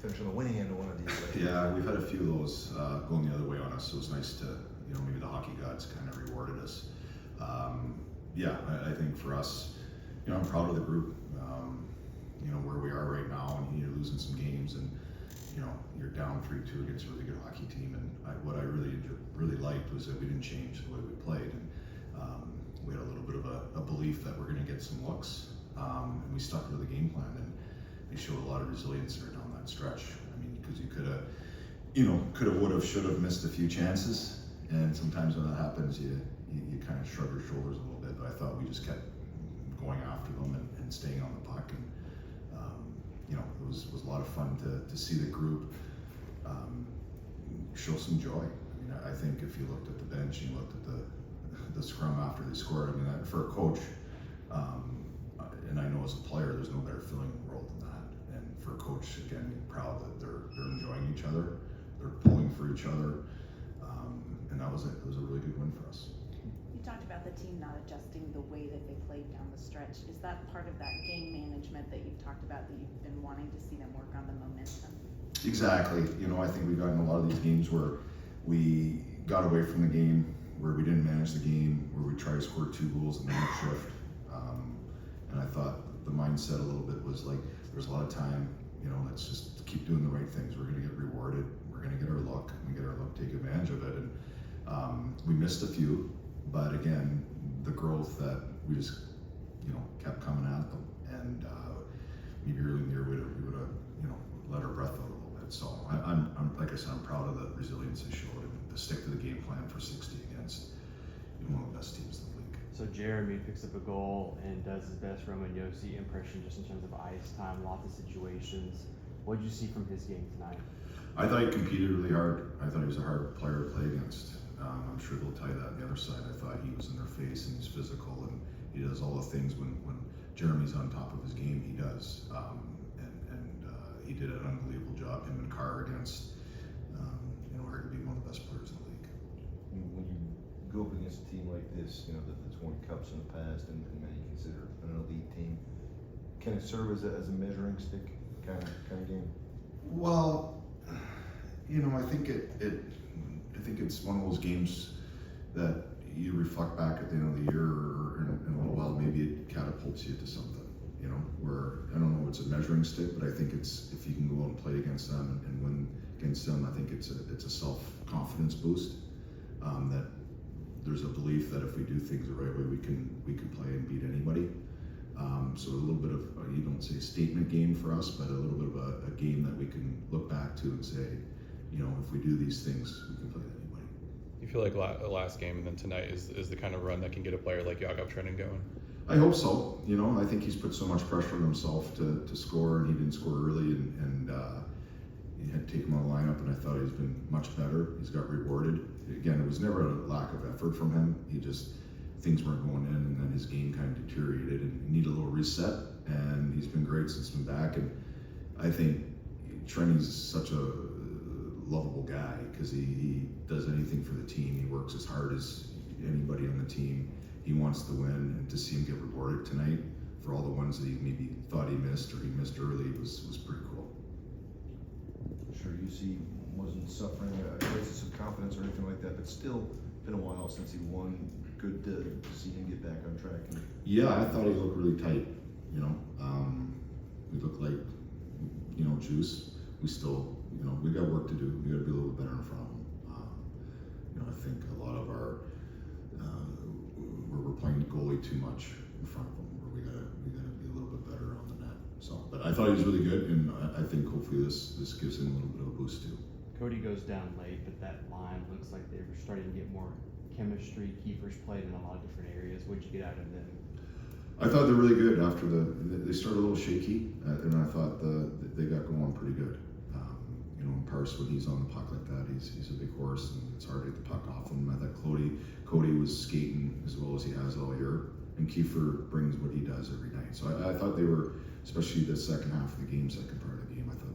finish on the winning end of one of these. Yeah, we've had a few of those going the other way on us, so it's nice to, maybe the hockey gods kind of rewarded us. I think for us, I'm proud of the group, where we are right now, and you're losing some games, and you're down 3-2 against a really good hockey team. And what I really liked was that we didn't change the way we played, and we had a little bit of a belief that we're going to get some looks, and we stuck to the game plan, and we showed a lot of resilience there down that stretch. I mean, because you could have, would have, should have missed a few chances, and sometimes when that happens, you kind of shrug your shoulders a little bit. But I thought we just kept going after them and staying on the puck, and it was a lot of fun to see the group show some joy. I mean, I think if you looked at the bench and you looked at the scrum after they scored, I mean, for a coach, and I know as a player, there's no better feeling in the world than that. And for a coach, again, being proud that they're enjoying each other, they're pulling for each other, and it was a really good win for us. You talked about the team not adjusting the way that they played down the stretch. Is that part of that game management that you've talked about, that you've been wanting to see them work on the momentum? Exactly. I think we've gotten a lot of these games where we got away from the game, where we didn't manage the game, where we tried to score 2 goals in the next shift. And I thought the mindset a little bit was like, there's a lot of time, let's just keep doing the right things. We're going to get rewarded. We're going to get our luck. We get our luck, take advantage of it. And we missed a few, but again, the growth that we just, kept coming at them. And maybe early in the year we would have, let our breath out a little bit. So I'm like I said, I'm proud of the resilience they showed, and to stick to the game plan for 60 against one of the best teams in the league. So Jeremy picks up a goal and does his best Roman Yossi impression just in terms of ice time, lots of situations. What did you see from his game tonight? I thought he competed really hard. I thought he was a hard player to play against. I'm sure they'll tell you that on the other side. I thought he was in their face, and he's physical, and he does all the things when Jeremy's on top of his game, he does. He did an unbelievable job, him and Carr against, arguably one of the best players in the league. When you go up against a team like this, that's won cups in the past, and many consider an elite team, can it serve as a measuring stick kind of game? Well, I think I think it's one of those games that you reflect back at the end of the year, or in a little while, maybe it catapults you to something. Where I don't know, it's a measuring stick, but I think it's, if you can go out and play against them and win against them, I think it's a self-confidence boost. That there's a belief that if we do things the right way, we can play and beat anybody. So a little bit of, you don't say statement game for us, but a little bit of a game that we can look back to and say, if we do these things, we can play anybody. You feel like last game and then tonight is the kind of run that can get a player like Jakub Trenin going? I hope so. I think he's put so much pressure on himself to score, and he didn't score early, and he had to take him out of the lineup, and I thought he's been much better. He's got rewarded. Again, it was never a lack of effort from him. Things weren't going in, and then his game kind of deteriorated, and he needed a little reset, and he's been great since he's been back. And I think Trenin's such a lovable guy, because he does anything for the team. He works as hard as anybody on the team. He wants to win, and to see him get rewarded tonight for all the ones that he maybe thought he missed or he missed early was pretty cool. Sure, UC wasn't suffering a crisis of confidence or anything like that, but still been a while since he won. Good to see him get back on track. Yeah, I thought he looked really tight. We looked like, juice. We still, we got work to do. We got to be a little bit better in front of him. I think a lot of our we're playing goalie too much in front of him, where we gotta be a little bit better on the net. So, but I thought he was really good, and I think hopefully this gives him a little bit of a boost too. Cody goes down late, but that line looks like they were starting to get more chemistry. Keepers played in a lot of different areas. What'd you get out of them? I thought they're really good after they started a little shaky, and I thought they got going pretty good. Parse, when he's on the puck like that, he's a big horse, and it's hard to get the puck off him. I thought Cody was skating as well as he has all year, and Kiefer brings what he does every night. So I thought they were, especially the second half of the game, second part of the game, I thought